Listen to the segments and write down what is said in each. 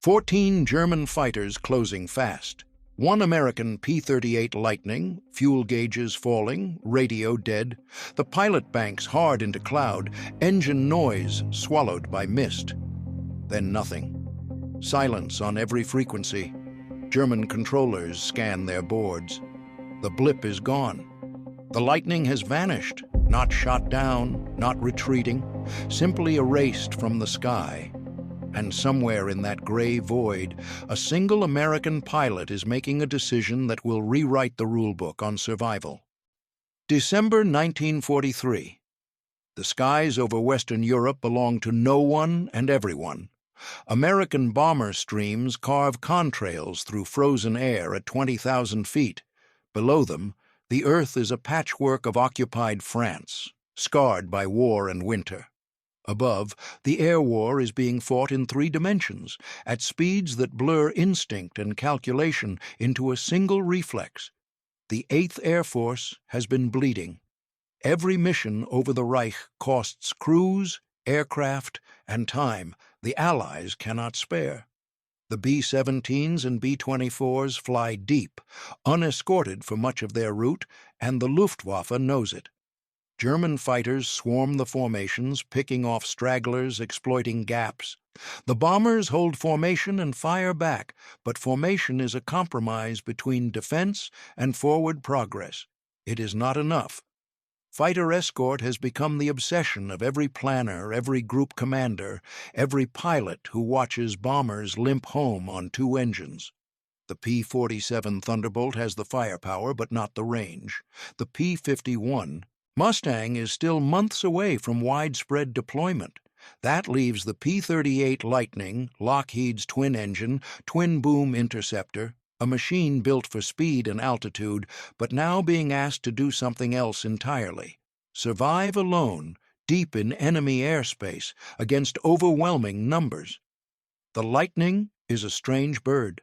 14 German fighters closing fast. One American P-38 Lightning, fuel gauges falling, radio dead. The pilot banks hard into cloud, engine noise swallowed by mist. Then nothing. Silence on every frequency. German controllers scan their boards. The blip is gone. The Lightning has vanished, not shot down, not retreating, simply erased from the sky. And somewhere in that gray void, a single American pilot is making a decision that will rewrite the rulebook on survival. December 1943. The skies over Western Europe belong to no one and everyone. American bomber streams carve contrails through frozen air at 20,000 feet. Below them, the earth is a patchwork of occupied France, scarred by war and winter. Above, the air war is being fought in 3 dimensions, at speeds that blur instinct and calculation into a single reflex. The 8th Air Force has been bleeding. Every mission over the Reich costs crews, aircraft, and time the Allies cannot spare. The B-17s and B-24s fly deep, unescorted for much of their route, and the Luftwaffe knows it. German fighters swarm the formations, picking off stragglers, exploiting gaps. The bombers hold formation and fire back, but formation is a compromise between defense and forward progress. It is not enough. Fighter escort has become the obsession of every planner, every group commander, every pilot who watches bombers limp home on 2 engines. The P-47 Thunderbolt has the firepower but not the range. The P-51 Mustang is still months away from widespread deployment. That leaves the P-38 Lightning, Lockheed's twin-engine, twin-boom interceptor, a machine built for speed and altitude, but now being asked to do something else entirely. Survive alone, deep in enemy airspace, against overwhelming numbers. The Lightning is a strange bird.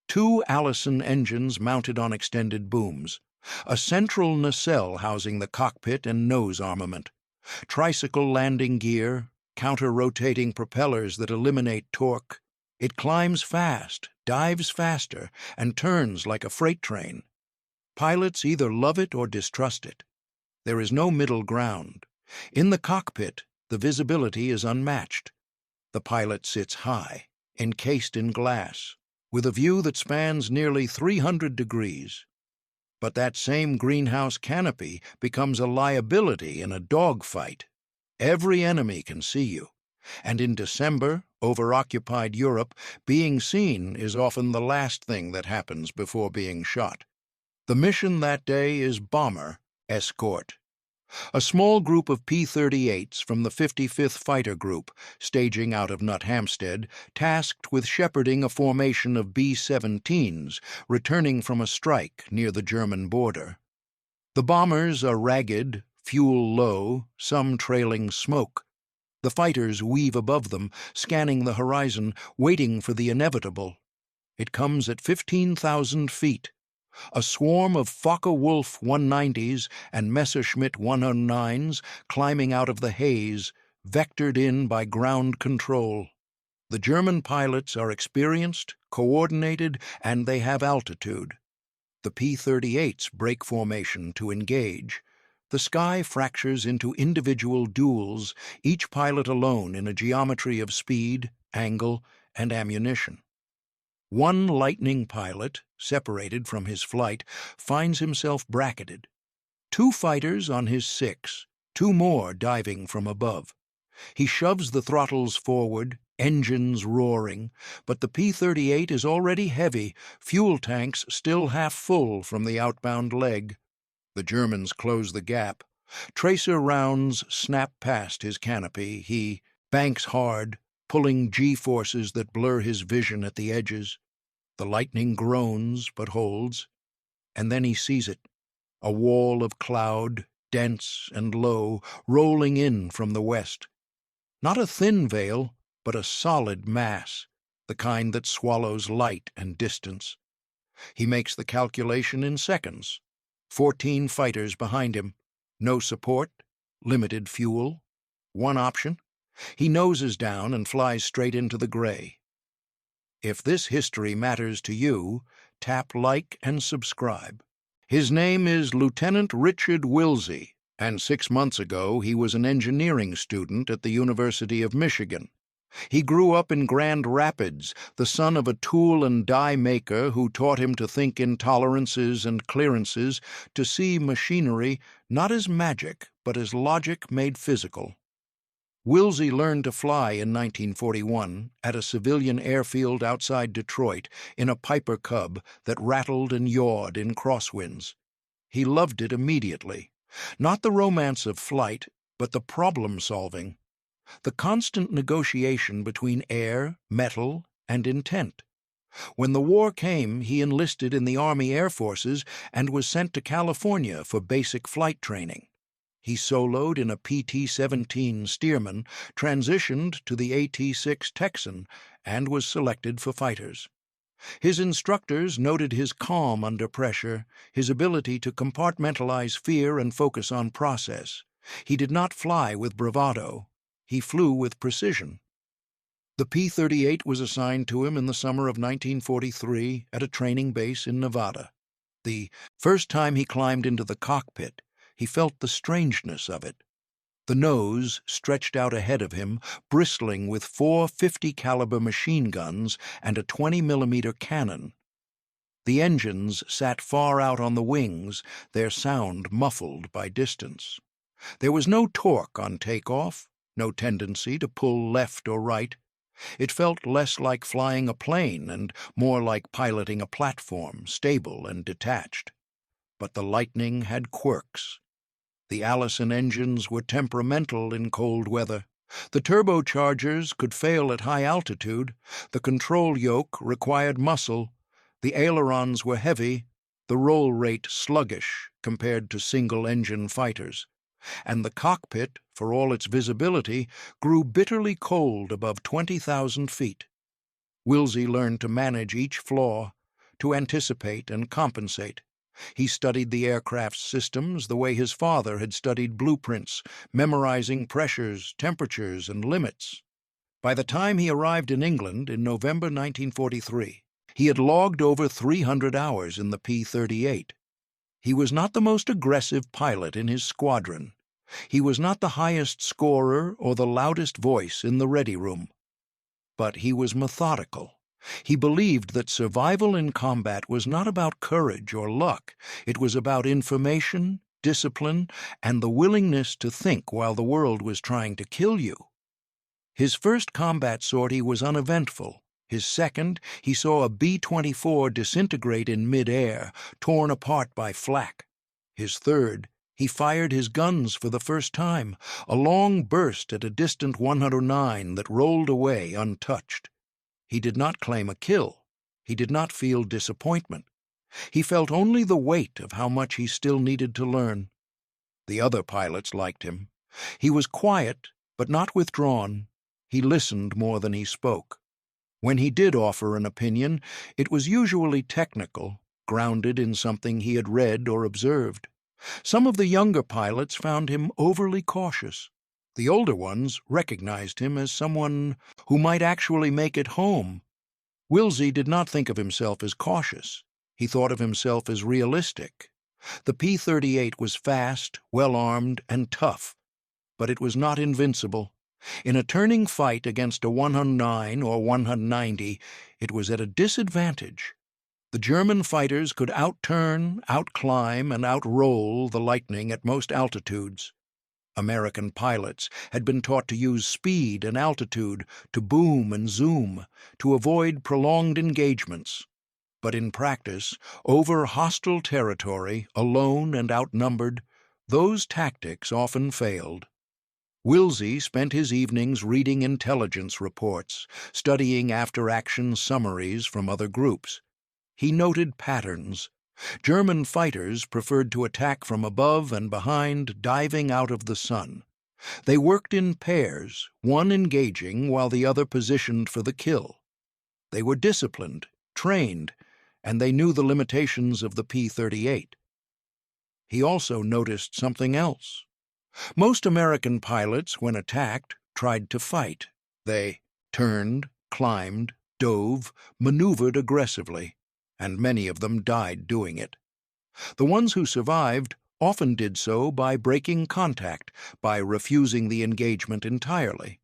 2 Allison engines mounted on extended booms. A central nacelle housing the cockpit and nose armament. Tricycle landing gear, counter-rotating propellers that eliminate torque. It climbs fast, dives faster, and turns like a freight train. Pilots either love it or distrust it. There is no middle ground. In the cockpit, the visibility is unmatched. The pilot sits high, encased in glass, with a view that spans nearly 300 degrees. But that same greenhouse canopy becomes a liability in a dogfight. Every enemy can see you. And in December, over occupied Europe, being seen is often the last thing that happens before being shot. The mission that day is bomber escort. A small group of P-38s from the 55th Fighter Group, staging out of Nut Hampstead, tasked with shepherding a formation of B-17s, returning from a strike near the German border. The bombers are ragged, fuel low, some trailing smoke. The fighters weave above them, scanning the horizon, waiting for the inevitable. It comes at 15,000 feet. A swarm of Focke-Wulf 190s and Messerschmitt 109s climbing out of the haze, vectored in by ground control. The German pilots are experienced, coordinated, and they have altitude. The P-38s break formation to engage. The sky fractures into individual duels, each pilot alone in a geometry of speed, angle, and ammunition. One Lightning pilot, separated from his flight, finds himself bracketed. 2 fighters on his 6, 2 more diving from above. He shoves the throttles forward, engines roaring, but the P-38 is already heavy, fuel tanks still half full from the outbound leg. The Germans close the gap. Tracer rounds snap past his canopy. He banks hard, pulling G-forces that blur his vision at the edges. The Lightning groans but holds, and then he sees it, a wall of cloud, dense and low, rolling in from the west. Not a thin veil, but a solid mass, the kind that swallows light and distance. He makes the calculation in seconds. 14 fighters behind him, no support, limited fuel. One option. He noses down and flies straight into the gray. If this history matters to you, tap like and subscribe. His name is Lieutenant Richard Willsie, and 6 months ago he was an engineering student at the University of Michigan. He grew up in Grand Rapids, the son of a tool and die maker who taught him to think in tolerances and clearances, to see machinery not as magic, but as logic made physical. Willsie learned to fly in 1941 at a civilian airfield outside Detroit in a Piper Cub that rattled and yawed in crosswinds. He loved it immediately. Not the romance of flight, but the problem-solving. The constant negotiation between air, metal, and intent. When the war came, he enlisted in the Army Air Forces and was sent to California for basic flight training. He soloed in a PT-17 Stearman, transitioned to the AT-6 Texan, and was selected for fighters. His instructors noted his calm under pressure, his ability to compartmentalize fear and focus on process. He did not fly with bravado. He flew with precision. The P-38 was assigned to him in the summer of 1943 at a training base in Nevada. The first time he climbed into the cockpit, he felt the strangeness of it. The nose stretched out ahead of him, bristling with 4 50-caliber machine guns and a 20-millimeter cannon. The engines sat far out on the wings, their sound muffled by distance. There was no torque on takeoff, no tendency to pull left or right. It felt less like flying a plane and more like piloting a platform, stable and detached. But the Lightning had quirks. The Allison engines were temperamental in cold weather. The turbochargers could fail at high altitude. The control yoke required muscle. The ailerons were heavy. The roll rate sluggish compared to single-engine fighters. And the cockpit, for all its visibility, grew bitterly cold above 20,000 feet. Willsie learned to manage each flaw, to anticipate and compensate. He studied the aircraft's systems the way his father had studied blueprints, memorizing pressures, temperatures, and limits. By the time he arrived in England in November 1943, he had logged over 300 hours in the P-38. He was not the most aggressive pilot in his squadron. He was not the highest scorer or the loudest voice in the ready room. But he was methodical. He believed that survival in combat was not about courage or luck. It was about information, discipline, and the willingness to think while the world was trying to kill you. His first combat sortie was uneventful. His second, he saw a B-24 disintegrate in mid-air, torn apart by flak. His third, he fired his guns for the first time, a long burst at a distant 109 that rolled away untouched. He did not claim a kill. He did not feel disappointment. He felt only the weight of how much he still needed to learn. The other pilots liked him. He was quiet, but not withdrawn. He listened more than he spoke. When he did offer an opinion, it was usually technical, grounded in something he had read or observed. Some of the younger pilots found him overly cautious. The older ones recognized him as someone who might actually make it home. Willsie did not think of himself as cautious. He thought of himself as realistic. The P-38 was fast, well-armed, and tough, but it was not invincible. In a turning fight against a 109 or 190, it was at a disadvantage. The German fighters could outturn, outclimb, and outroll the Lightning at most altitudes. American pilots had been taught to use speed and altitude to boom and zoom, to avoid prolonged engagements. But in practice, over hostile territory, alone and outnumbered, those tactics often failed. Willsie spent his evenings reading intelligence reports, studying after-action summaries from other groups. He noted patterns. German fighters preferred to attack from above and behind, diving out of the sun. They worked in pairs, one engaging while the other positioned for the kill. They were disciplined, trained, and they knew the limitations of the P-38. He also noticed something else. Most American pilots, when attacked, tried to fight. They turned, climbed, dove, maneuvered aggressively, and many of them died doing it. The ones who survived often did so by breaking contact, by refusing the engagement entirely.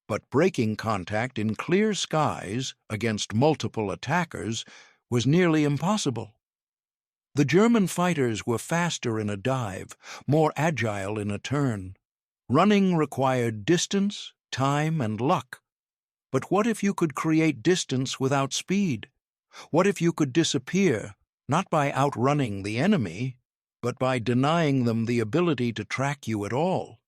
But breaking contact in clear skies against multiple attackers was nearly impossible. The German fighters were faster in a dive, more agile in a turn. Running required distance, time, and luck. But what if you could create distance without speed? What if you could disappear, not by outrunning the enemy, but by denying them the ability to track you at all?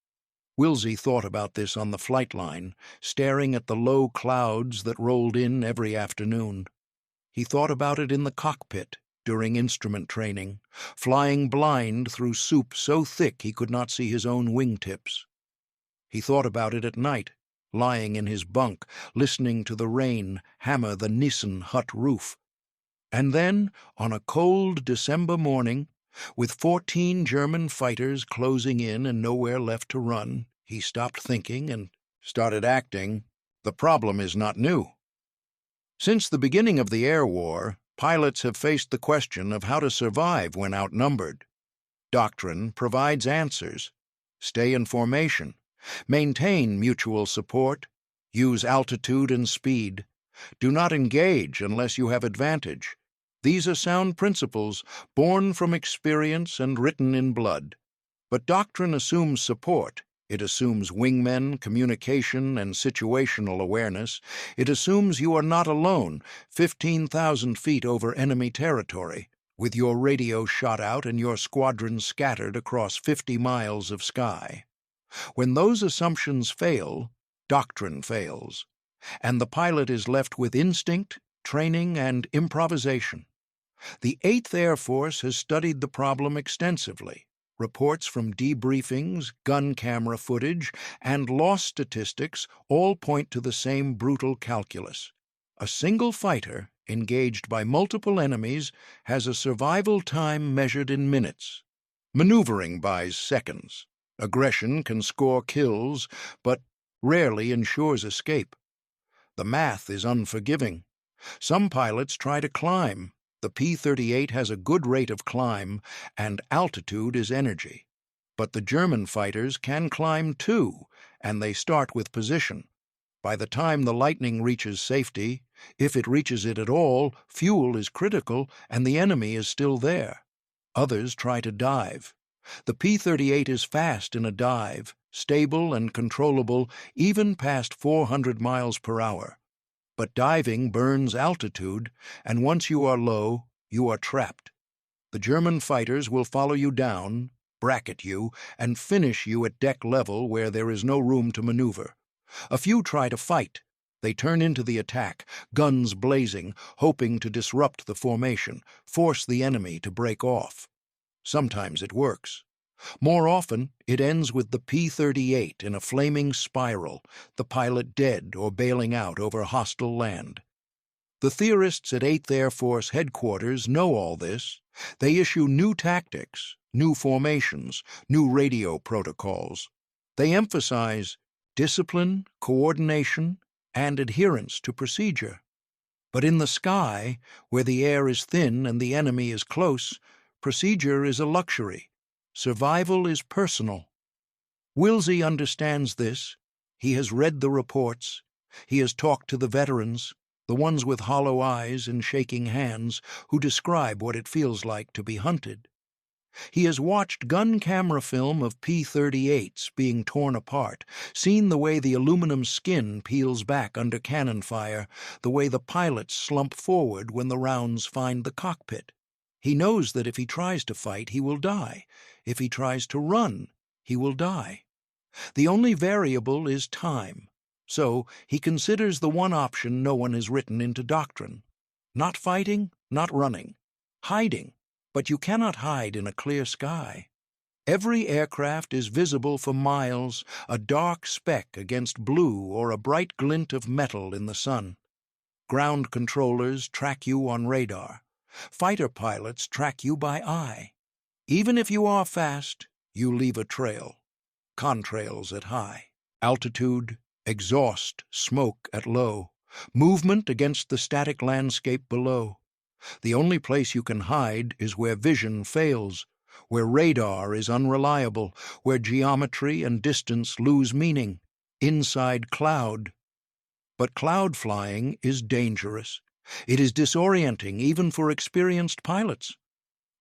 Willsie thought about this on the flight line, staring at the low clouds that rolled in every afternoon. He thought about it in the cockpit during instrument training, flying blind through soup so thick he could not see his own wingtips. He thought about it at night, lying in his bunk, listening to the rain hammer the Nissen hut roof. And then, on a cold December morning, with 14 German fighters closing in and nowhere left to run, he stopped thinking and started acting. The problem is not new. Since the beginning of the air war, pilots have faced the question of how to survive when outnumbered. Doctrine provides answers. Stay in formation. Maintain mutual support. Use altitude and speed. Do not engage unless you have advantage. These are sound principles, born from experience and written in blood. But doctrine assumes support. It assumes wingmen, communication, and situational awareness. It assumes you are not alone, 15,000 feet over enemy territory, with your radio shot out and your squadron scattered across 50 miles of sky. When those assumptions fail, doctrine fails, and the pilot is left with instinct, training, and improvisation. The 8th Air Force has studied the problem extensively. Reports from debriefings, gun camera footage, and loss statistics all point to the same brutal calculus. A single fighter, engaged by multiple enemies, has a survival time measured in minutes. Maneuvering buys seconds. Aggression can score kills, but rarely ensures escape. The math is unforgiving. Some pilots try to climb. The P-38 has a good rate of climb, and altitude is energy. But the German fighters can climb too, and they start with position. By the time the Lightning reaches safety, if it reaches it at all, fuel is critical and the enemy is still there. Others try to dive. The P-38 is fast in a dive, stable and controllable even past 400 miles per hour. But diving burns altitude, and once you are low, you are trapped. The German fighters will follow you down, bracket you, and finish you at deck level where there is no room to maneuver. A few try to fight. They turn into the attack, guns blazing, hoping to disrupt the formation, force the enemy to break off. Sometimes it works. More often, it ends with the P-38 in a flaming spiral, the pilot dead or bailing out over hostile land. The theorists at 8th Air Force Headquarters know all this. They issue new tactics, new formations, new radio protocols. They emphasize discipline, coordination, and adherence to procedure. But in the sky, where the air is thin and the enemy is close, procedure is a luxury. Survival is personal. Willsie understands this. He has read the reports. He has talked to the veterans, the ones with hollow eyes and shaking hands, who describe what it feels like to be hunted. He has watched gun camera film of P-38s being torn apart, seen the way the aluminum skin peels back under cannon fire, the way the pilots slump forward when the rounds find the cockpit. He knows that if he tries to fight, he will die. If he tries to run, he will die. The only variable is time. So he considers the one option no one has written into doctrine. Not fighting, not running. Hiding. But you cannot hide in a clear sky. Every aircraft is visible for miles, a dark speck against blue or a bright glint of metal in the sun. Ground controllers track you on radar. Fighter pilots track you by eye. Even if you are fast, you leave a trail. Contrails at high. Altitude, exhaust, smoke at low. movement against the static landscape below. The only place you can hide is where vision fails, where radar is unreliable, where geometry and distance lose meaning, inside cloud. But cloud flying is dangerous. It is disorienting even for experienced pilots.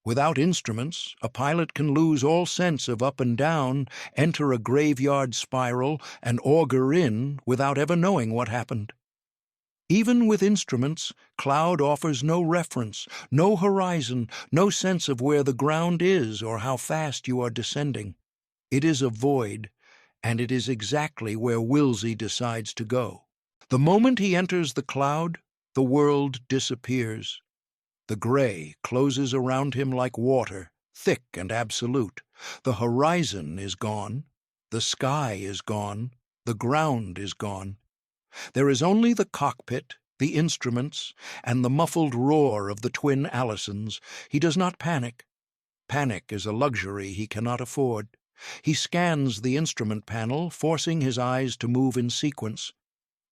Without instruments, a pilot can lose all sense of up and down, enter a graveyard spiral, and auger in without ever knowing what happened. Even with instruments, cloud offers no reference, no horizon, no sense of where the ground is or how fast you are descending. It is a void, and it is exactly where Willsie decides to go. The moment he enters the cloud, the world disappears. The gray closes around him like water, thick and absolute. The horizon is gone. The sky is gone. The ground is gone. There is only the cockpit, the instruments, and the muffled roar of the twin Allisons. He does not panic. Panic is a luxury he cannot afford. He scans the instrument panel, forcing his eyes to move in sequence.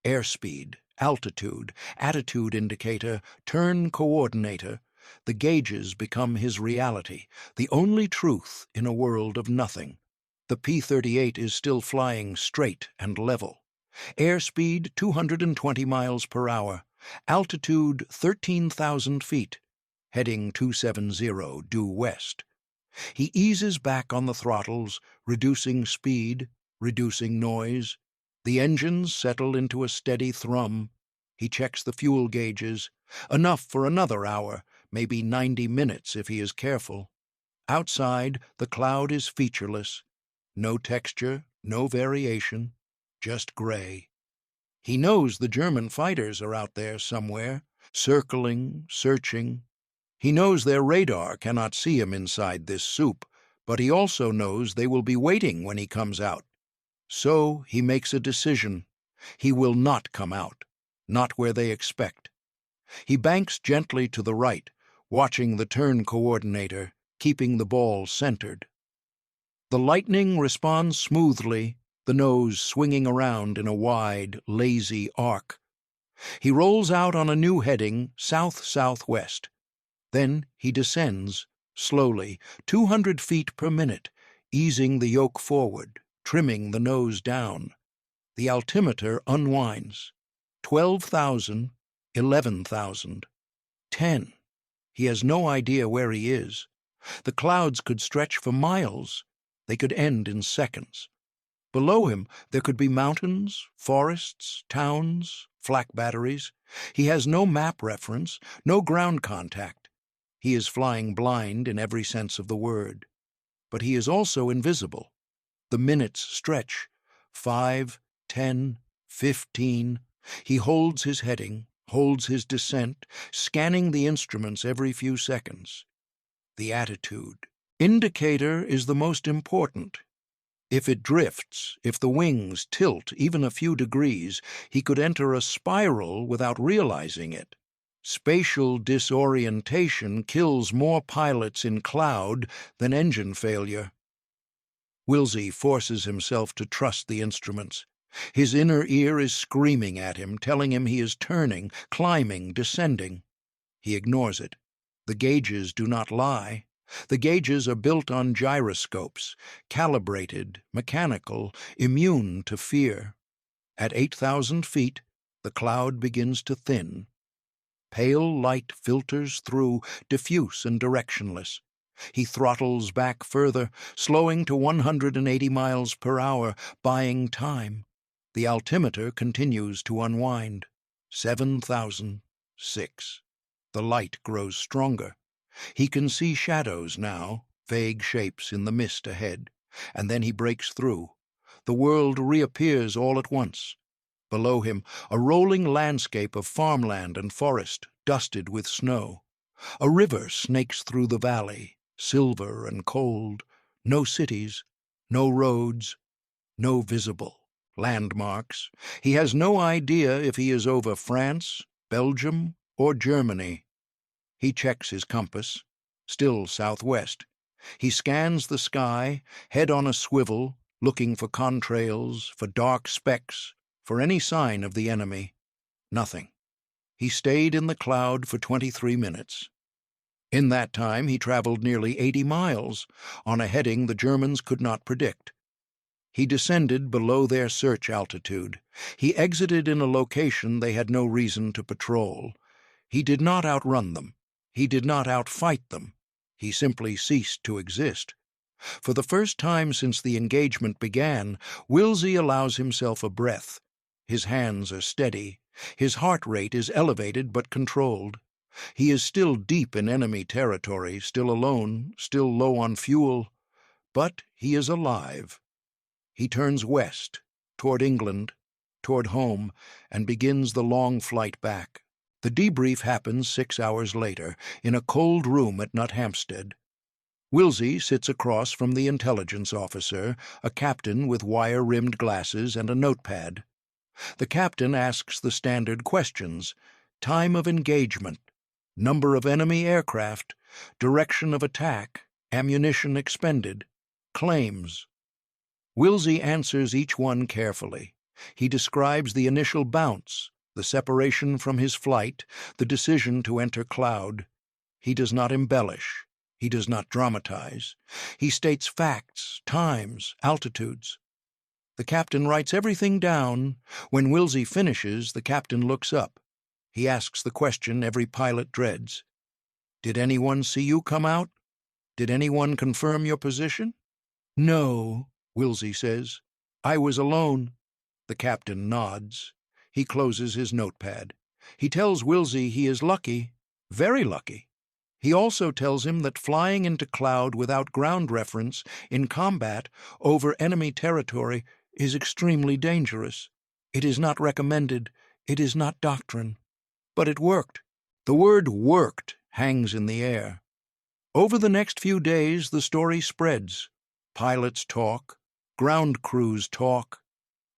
Airspeed, altitude, attitude indicator, turn coordinator. The gauges become his reality, the only truth in a world of nothing. The P-38 is still flying straight and level. Airspeed 220 miles per hour. Altitude 13,000 feet. Heading 270 due west. He eases back on the throttles, reducing speed, reducing noise. The engines settle into a steady thrum. He checks the fuel gauges. Enough for another hour, maybe 90 minutes if he is careful. Outside, the cloud is featureless. No texture, no variation, just gray. He knows the German fighters are out there somewhere, circling, searching. He knows their radar cannot see him inside this soup, but he also knows they will be waiting when he comes out. So he makes a decision. He will not come out, not where they expect. He banks gently to the right, watching the turn coordinator, keeping the ball centered. The Lightning responds smoothly, the nose swinging around in a wide, lazy arc. He rolls out on a new heading, south-southwest. Then he descends, slowly, 200 feet per minute, easing the yoke forward, trimming the nose down. The altimeter unwinds. 12,000, 11,000, 10. He has no idea where he is. The clouds could stretch for miles. They could end in seconds. Below him there could be mountains, forests, towns, flak batteries. He has no map reference, no ground contact. He is flying blind in every sense of the word. But he is also invisible. The minutes stretch. 5, 10, 15. He holds his heading, holds his descent, scanning the instruments every few seconds. The attitude. Indicator is the most important. If it drifts, if the wings tilt even a few degrees, he could enter a spiral without realizing it. Spatial disorientation kills more pilots in cloud than engine failure. Willsie forces himself to trust the instruments. His inner ear is screaming at him, telling him he is turning, climbing, descending. He ignores it. The gauges do not lie. The gauges are built on gyroscopes, calibrated, mechanical, immune to fear. At 8,000 feet, the cloud begins to thin. Pale light filters through, diffuse and directionless. He throttles back further, slowing to 180 miles per hour, buying time. The altimeter continues to unwind. 7,000, 6. The light grows stronger. He can see shadows now, vague shapes in the mist ahead, and then he breaks through. The world reappears all at once. Below him, a rolling landscape of farmland and forest, dusted with snow. A river snakes through the valley, silver and cold. No cities, no roads, no visible landmarks. He has no idea if he is over France, Belgium, or Germany. He checks his compass, still southwest. He scans the sky, head on a swivel, looking for contrails, for dark specks, for any sign of the enemy. Nothing. He stayed in the cloud for 23 minutes. In that time, he traveled nearly 80 miles on a heading the Germans could not predict. He descended below their search altitude. He exited in a location they had no reason to patrol. He did not outrun them. He did not outfight them. He simply ceased to exist. For the first time since the engagement began, Willsie allows himself a breath. His hands are steady. His heart rate is elevated but controlled. He is still deep in enemy territory, still alone, still low on fuel, but he is alive. He turns west, toward England, toward home, and begins the long flight back. The debrief happens 6 hours later, in a cold room at Nothampstead. Willsie sits across from the intelligence officer, a captain with wire-rimmed glasses and a notepad. The captain asks the standard questions: time of engagement, number of enemy aircraft, direction of attack, ammunition expended, claims. Willsie answers each one carefully. He describes the initial bounce, the separation from his flight, the decision to enter cloud. He does not embellish. He does not dramatize. He states facts, times, altitudes. The captain writes everything down. When Willsie finishes, the captain looks up. He asks the question every pilot dreads. Did anyone see you come out? Did anyone confirm your position? No, Willsie says. I was alone. The captain nods. He closes his notepad. He tells Willsie he is lucky, very lucky. He also tells him that flying into cloud without ground reference in combat over enemy territory is extremely dangerous. It is not recommended. It is not doctrine. But it worked. The word worked hangs in the air. Over the next few days, the story spreads. Pilots talk. Ground crews talk.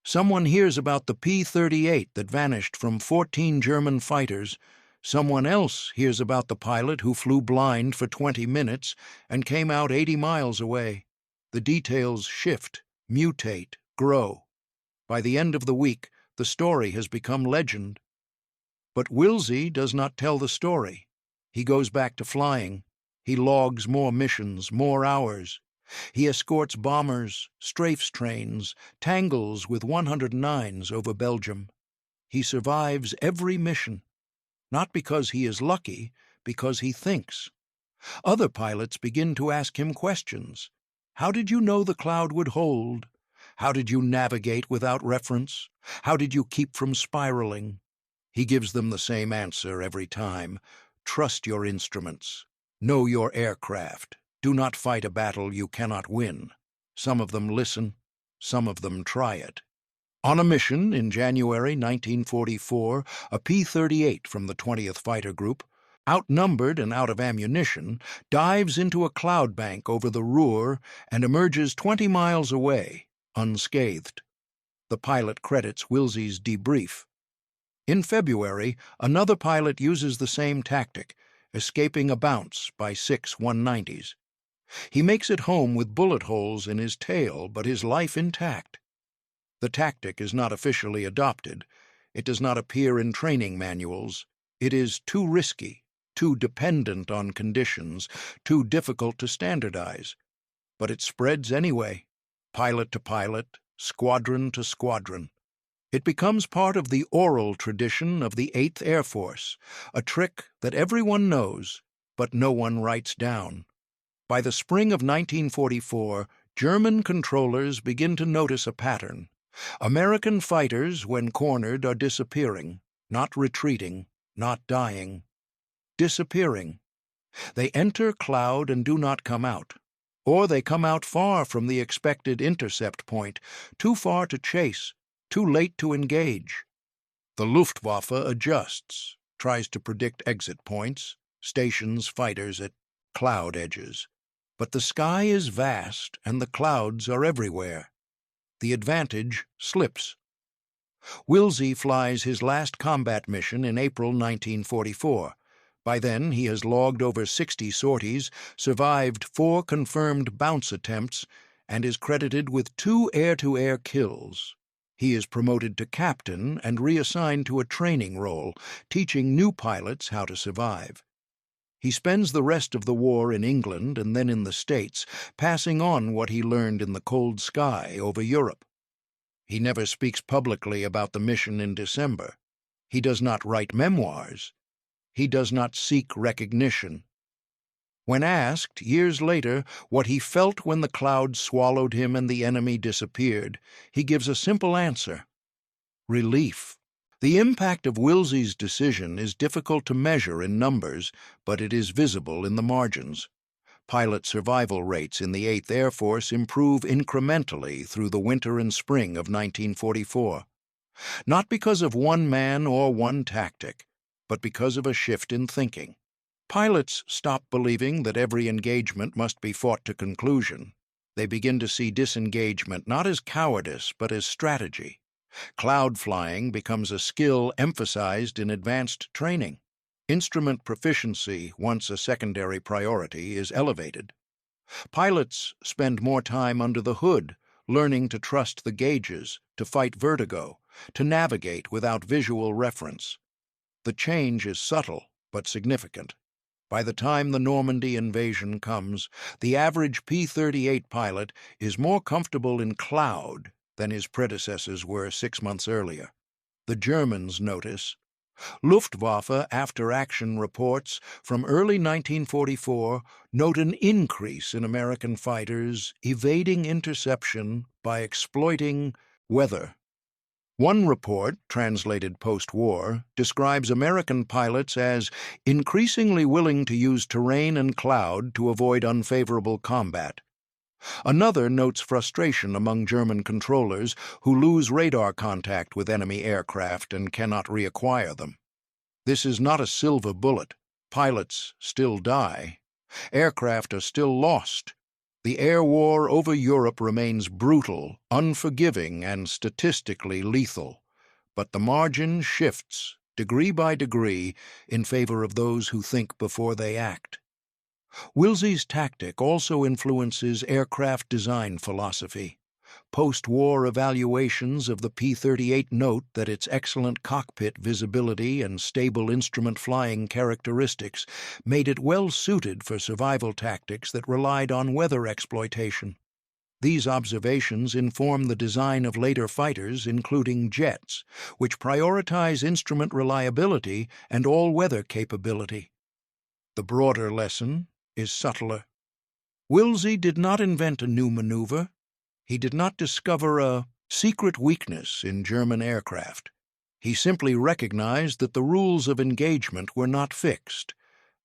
Someone hears about the P-38 that vanished from 14 German fighters. Someone else hears about the pilot who flew blind for 20 minutes and came out 80 miles away. The details shift, mutate, grow. By the end of the week, the story has become legend. But Willsie does not tell the story. He goes back to flying. He logs more missions, more hours. He escorts bombers, strafes trains, tangles with 109s over Belgium. He survives every mission. Not because he is lucky, because he thinks. Other pilots begin to ask him questions. How did you know the cloud would hold? How did you navigate without reference? How did you keep from spiraling? He gives them the same answer every time. Trust your instruments. Know your aircraft. Do not fight a battle you cannot win. Some of them listen. Some of them try it. On a mission in January 1944, a P-38 from the 20th Fighter Group, outnumbered and out of ammunition, dives into a cloud bank over the Ruhr and emerges 20 miles away, unscathed. The pilot credits Willsie's debrief. In February, another pilot uses the same tactic, escaping a bounce by 6 190s. He makes it home with bullet holes in his tail, but his life intact. The tactic is not officially adopted. It does not appear in training manuals. It is too risky, too dependent on conditions, too difficult to standardize. But it spreads anyway, pilot to pilot, squadron to squadron. It becomes part of the oral tradition of the 8th Air Force, a trick that everyone knows, but no one writes down. By the spring of 1944, German controllers begin to notice a pattern. American fighters, when cornered, are disappearing, not retreating, not dying. Disappearing. They enter cloud and do not come out. Or they come out far from the expected intercept point, too far to chase, too late to engage. The Luftwaffe adjusts, tries to predict exit points, stations fighters at cloud edges. But the sky is vast and the clouds are everywhere. The advantage slips. Willsie flies his last combat mission in April 1944. By then, he has logged over 60 sorties, survived 4 confirmed bounce attempts, and is credited with 2 air-to-air kills. He is promoted to captain and reassigned to a training role, teaching new pilots how to survive. He spends the rest of the war in England and then in the States, passing on what he learned in the cold sky over Europe. He never speaks publicly about the mission in December. He does not write memoirs. He does not seek recognition. When asked, years later, what he felt when the cloud swallowed him and the enemy disappeared, he gives a simple answer: relief. The impact of Willsie's decision is difficult to measure in numbers, but it is visible in the margins. Pilot survival rates in the 8th Air Force improve incrementally through the winter and spring of 1944. Not because of one man or one tactic, but because of a shift in thinking. Pilots stop believing that every engagement must be fought to conclusion. They begin to see disengagement not as cowardice, but as strategy. Cloud flying becomes a skill emphasized in advanced training. Instrument proficiency, once a secondary priority, is elevated. Pilots spend more time under the hood, learning to trust the gauges, to fight vertigo, to navigate without visual reference. The change is subtle but significant. By the time the Normandy invasion comes, the average P-38 pilot is more comfortable in cloud than his predecessors were 6 months earlier. The Germans notice. Luftwaffe after-action reports from early 1944 note an increase in American fighters evading interception by exploiting weather. One report, translated post-war, describes American pilots as increasingly willing to use terrain and cloud to avoid unfavorable combat. Another notes frustration among German controllers who lose radar contact with enemy aircraft and cannot reacquire them. This is not a silver bullet. Pilots still die. Aircraft are still lost. The air war over Europe remains brutal, unforgiving, and statistically lethal. But the margin shifts, degree by degree, in favor of those who think before they act. Willsie's tactic also influences aircraft design philosophy. Post-war evaluations of the P-38 note that its excellent cockpit visibility and stable instrument flying characteristics made it well suited for survival tactics that relied on weather exploitation. These observations inform the design of later fighters, including jets, which prioritize instrument reliability and all-weather capability. The broader lesson is subtler. Willsie did not invent a new maneuver. He did not discover a secret weakness in German aircraft. He simply recognized that the rules of engagement were not fixed.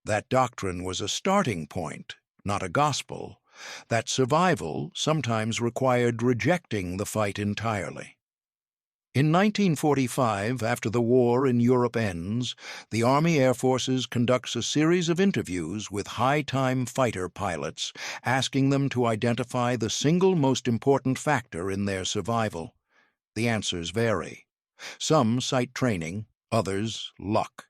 That doctrine was a starting point, not a gospel. That survival sometimes required rejecting the fight entirely. In 1945, after the war in Europe ends, the Army Air Forces conducts a series of interviews with high-time fighter pilots, asking them to identify the single most important factor in their survival. The answers vary. Some cite training, others luck.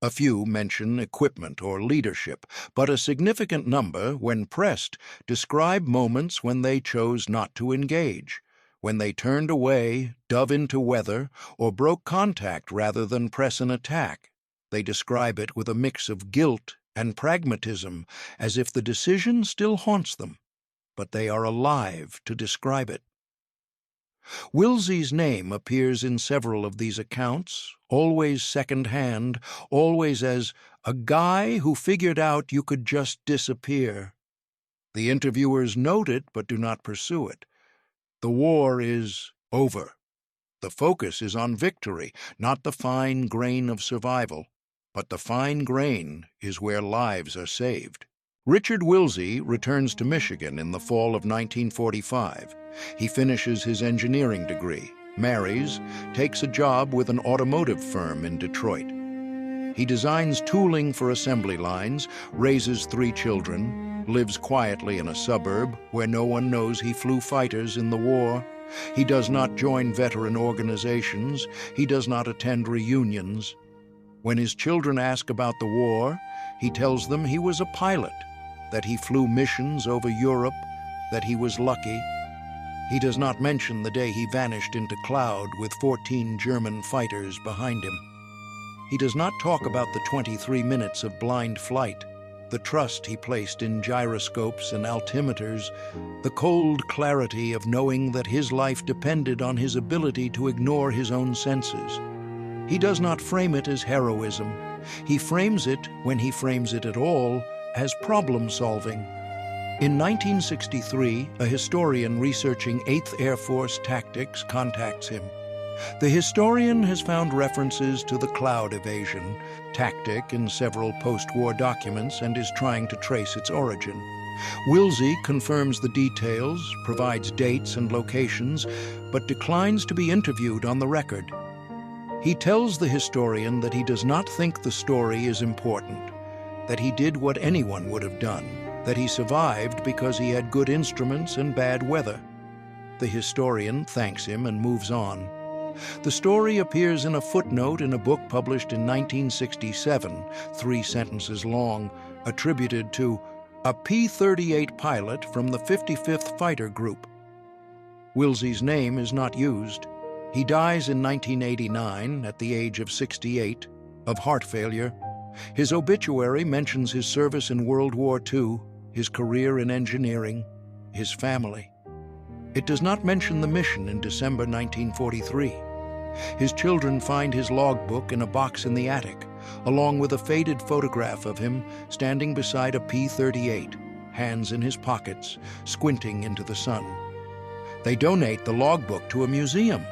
A few mention equipment or leadership, but a significant number, when pressed, describe moments when they chose not to engage, when they turned away, dove into weather, or broke contact rather than press an attack. They describe it with a mix of guilt and pragmatism, as if the decision still haunts them, but they are alive to describe it. Willsie's name appears in several of these accounts, always second-hand, always as a guy who figured out you could just disappear. The interviewers note it but do not pursue it. The war is over. The focus is on victory, not the fine grain of survival. But the fine grain is where lives are saved. Richard Willsie returns to Michigan in the fall of 1945. He finishes his engineering degree, marries, takes a job with an automotive firm in Detroit. He designs tooling for assembly lines, raises 3 children, lives quietly in a suburb where no one knows he flew fighters in the war. He does not join veteran organizations. He does not attend reunions. When his children ask about the war, he tells them he was a pilot, that he flew missions over Europe, that he was lucky. He does not mention the day he vanished into cloud with 14 German fighters behind him. He does not talk about the 23 minutes of blind flight, the trust he placed in gyroscopes and altimeters, the cold clarity of knowing that his life depended on his ability to ignore his own senses. He does not frame it as heroism. He frames it, when he frames it at all, as problem-solving. In 1963, a historian researching 8th Air Force tactics contacts him. The historian has found references to the cloud evasion tactic in several post-war documents and is trying to trace its origin. Willsie confirms the details, provides dates and locations, but declines to be interviewed on the record. He tells the historian that he does not think the story is important, that he did what anyone would have done, that he survived because he had good instruments and bad weather. The historian thanks him and moves on. The story appears in a footnote in a book published in 1967, 3 sentences long, attributed to a P-38 pilot from the 55th Fighter Group. Willsie's name is not used. He dies in 1989 at the age of 68 of heart failure. His obituary mentions his service in World War II, his career in engineering, his family. It does not mention the mission in December 1943. His children find his logbook in a box in the attic, along with a faded photograph of him standing beside a P-38, hands in his pockets, squinting into the sun. They donate the logbook to a museum.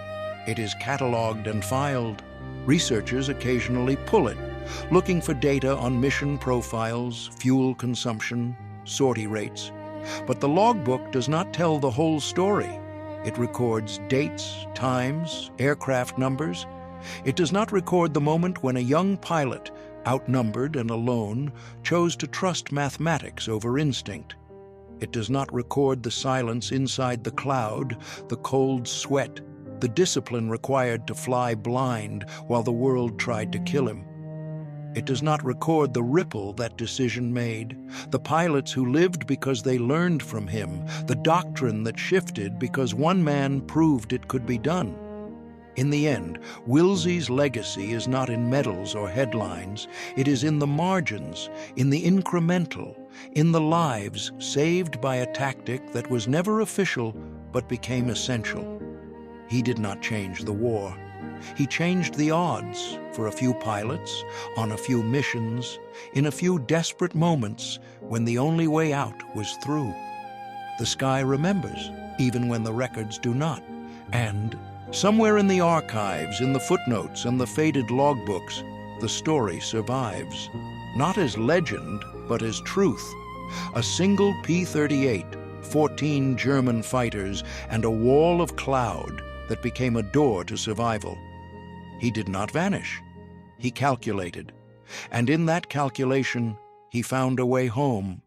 It is catalogued and filed. Researchers occasionally pull it, looking for data on mission profiles, fuel consumption, sortie rates. But the logbook does not tell the whole story. It records dates, times, aircraft numbers. It does not record the moment when a young pilot, outnumbered and alone, chose to trust mathematics over instinct. It does not record the silence inside the cloud, the cold sweat, the discipline required to fly blind while the world tried to kill him. It does not record the ripple that decision made, the pilots who lived because they learned from him, the doctrine that shifted because one man proved it could be done. In the end, Willsie's legacy is not in medals or headlines. It is in the margins, in the incremental, in the lives saved by a tactic that was never official but became essential. He did not change the war. He changed the odds for a few pilots, on a few missions, in a few desperate moments when the only way out was through. The sky remembers, even when the records do not. And somewhere in the archives, in the footnotes and the faded logbooks, the story survives. Not as legend, but as truth. A single P-38, 14 German fighters, and a wall of cloud that became a door to survival. He did not vanish. He calculated. And in that calculation, he found a way home